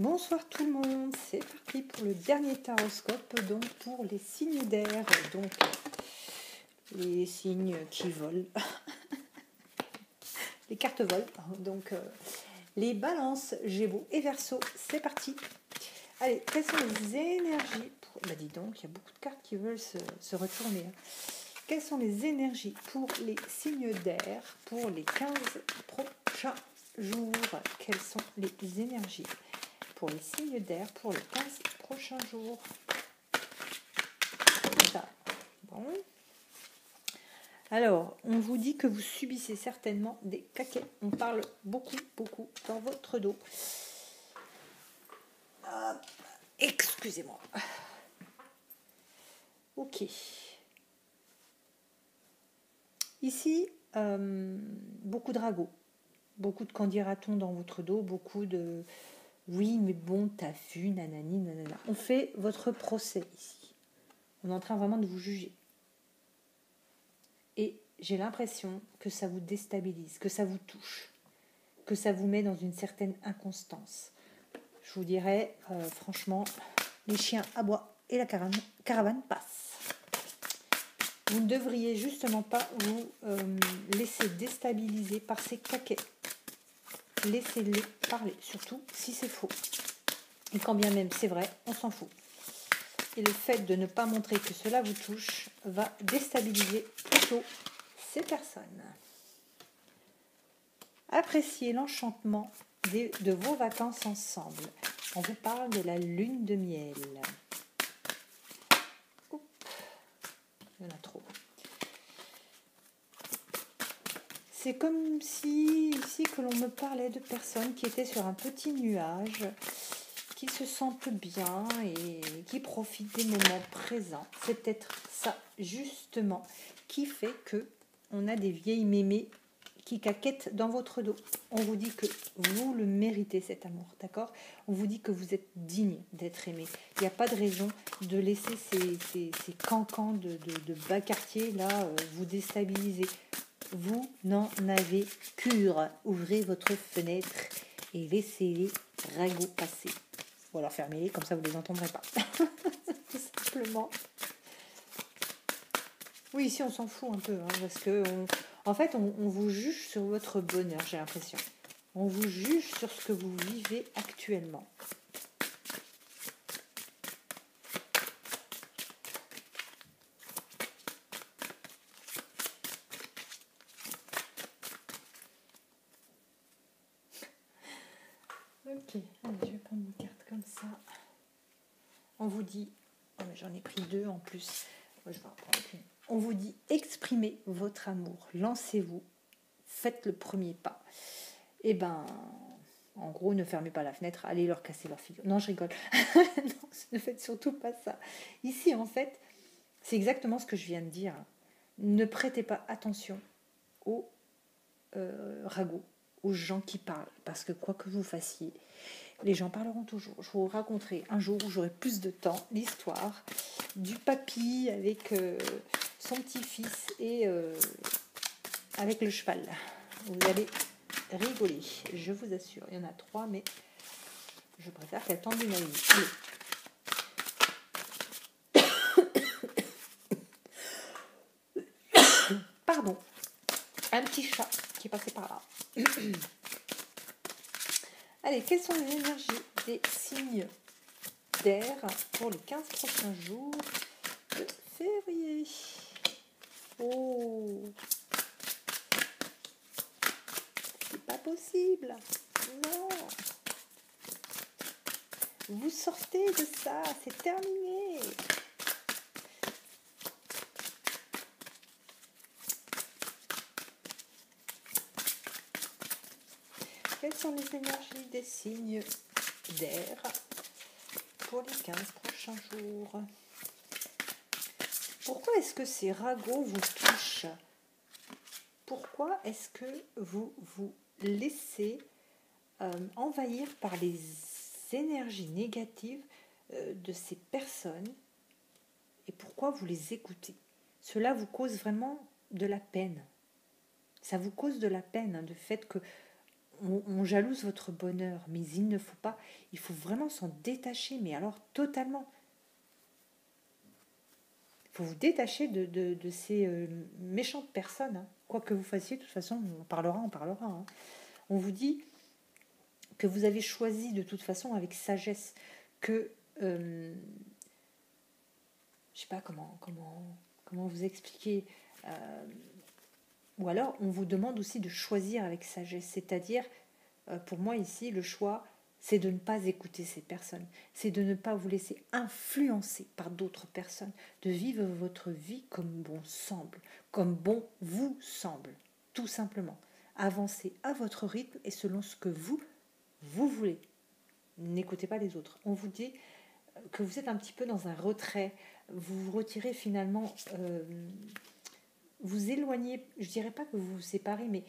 Bonsoir tout le monde, c'est parti pour le dernier taroscope, donc pour les signes d'air, donc les signes qui volent, les cartes volent, donc les balances, Gémeaux et Verseau, c'est parti. Allez, quelles sont les énergies pour... Bah dis donc, il y a beaucoup de cartes qui veulent se retourner. Quelles sont les énergies pour les signes d'air pour les 15 prochains jours? Quelles sont les énergies pour les signes d'air pour les 15 prochains jours? Ça. Bon. Alors, on vous dit que vous subissez certainement des caquets. On parle beaucoup dans votre dos. Excusez-moi. Ok. Ici, beaucoup de ragots. Beaucoup de candidatons dans votre dos. Beaucoup de... Oui, mais bon, t'as vu, nanani, nanana. On fait votre procès ici. On est en train vraiment de vous juger. Et j'ai l'impression que ça vous déstabilise, que ça vous touche, que ça vous met dans une certaine inconstance. Je vous dirais, franchement, les chiens aboient et la caravane passe. Vous ne devriez justement pas vous laisser déstabiliser par ces caquets. Laissez-les parler, surtout si c'est faux. Et quand bien même c'est vrai, on s'en fout. Et le fait de ne pas montrer que cela vous touche va déstabiliser plutôt ces personnes. Appréciez l'enchantement de vos vacances ensemble. On vous parle de la lune de miel. Oups, il y en a trop. C'est comme si ici que l'on me parlait de personnes qui étaient sur un petit nuage, qui se sentent bien et qui profitent des moments présents. C'est peut-être ça justement qui fait que on a des vieilles mémées qui caquettent dans votre dos. On vous dit que vous le méritez cet amour, d'accord? On vous dit que vous êtes digne d'être aimé. Il n'y a pas de raison de laisser ces cancans de bas quartier là vous déstabiliser. Vous n'en avez cure. Ouvrez votre fenêtre et laissez les ragots passer. Ou alors fermez-les, comme ça vous ne les entendrez pas. Tout simplement. Oui, ici on s'en fout un peu, parce que en fait on vous juge sur votre bonheur, j'ai l'impression. On vous juge sur ce que vous vivez actuellement. Ok, allez, je vais prendre une carte comme ça. On vous dit, oh mais j'en ai pris deux en plus. Moi, je vais en prendre une. On vous dit, exprimez votre amour, lancez-vous, faites le premier pas. Et ben, en gros, ne fermez pas la fenêtre, allez leur casser leur figure. Non, je rigole. Non, ne faites surtout pas ça. Ici, en fait, c'est exactement ce que je viens de dire. Ne prêtez pas attention aux ragots, aux gens qui parlent, parce que quoi que vous fassiez, les gens parleront toujours. Je vous raconterai un jour où j'aurai plus de temps l'histoire du papy avec son petit-fils et avec le cheval. Vous allez rigoler, je vous assure. Il y en a 3, mais je préfère qu'elle tende une avis. Pardon, un petit chat qui est passé par là. Allez, quelles sont les énergies des signes d'air pour les 15 prochains jours de février? Oh, c'est pas possible. Non. Vous sortez de ça, c'est terminé. Quelles sont les énergies des signes d'air pour les 15 prochains jours? Pourquoi est-ce que ces ragots vous touchent? Pourquoi est-ce que vous vous laissez envahir par les énergies négatives de ces personnes? Et pourquoi vous les écoutez? Cela vous cause vraiment de la peine. Ça vous cause de la peine, de fait que on jalouse votre bonheur, mais il faut vraiment s'en détacher, mais alors totalement. Il faut vous détacher de ces méchantes personnes, hein. Quoi que vous fassiez, de toute façon, on parlera, hein. On vous dit que vous avez choisi de toute façon avec sagesse, que je sais pas comment vous expliquer, ou alors on vous demande aussi de choisir avec sagesse, c'est-à-dire pour moi ici le choix c'est de ne pas écouter ces personnes, c'est de ne pas vous laisser influencer par d'autres personnes, de vivre votre vie comme bon semble, comme bon vous semble, tout simplement. Avancez à votre rythme et selon ce que vous voulez. N'écoutez pas les autres. On vous dit que vous êtes un petit peu dans un retrait, vous vous retirez finalement, vous éloignez, je dirais pas que vous vous séparez, mais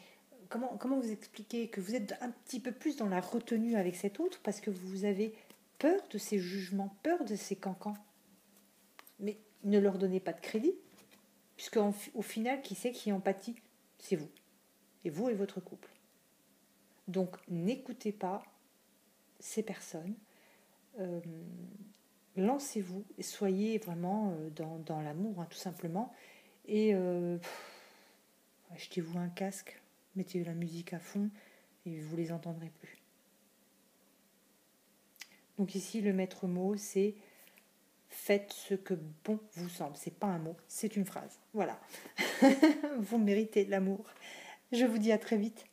comment vous expliquer que vous êtes un petit peu plus dans la retenue avec cet autre parce que vous avez peur de ces jugements, peur de ces cancans. Mais ne leur donnez pas de crédit, puisque au final, qui c'est qui empathie? C'est vous. Et vous et votre couple. Donc n'écoutez pas ces personnes. Lancez-vous et soyez vraiment dans l'amour, hein, tout simplement. Et achetez-vous un casque, mettez la musique à fond et vous les entendrez plus. Donc ici, le maître mot, c'est faites ce que bon vous semble. C'est pas un mot, c'est une phrase. Voilà. Vous méritez l'amour. Je vous dis à très vite.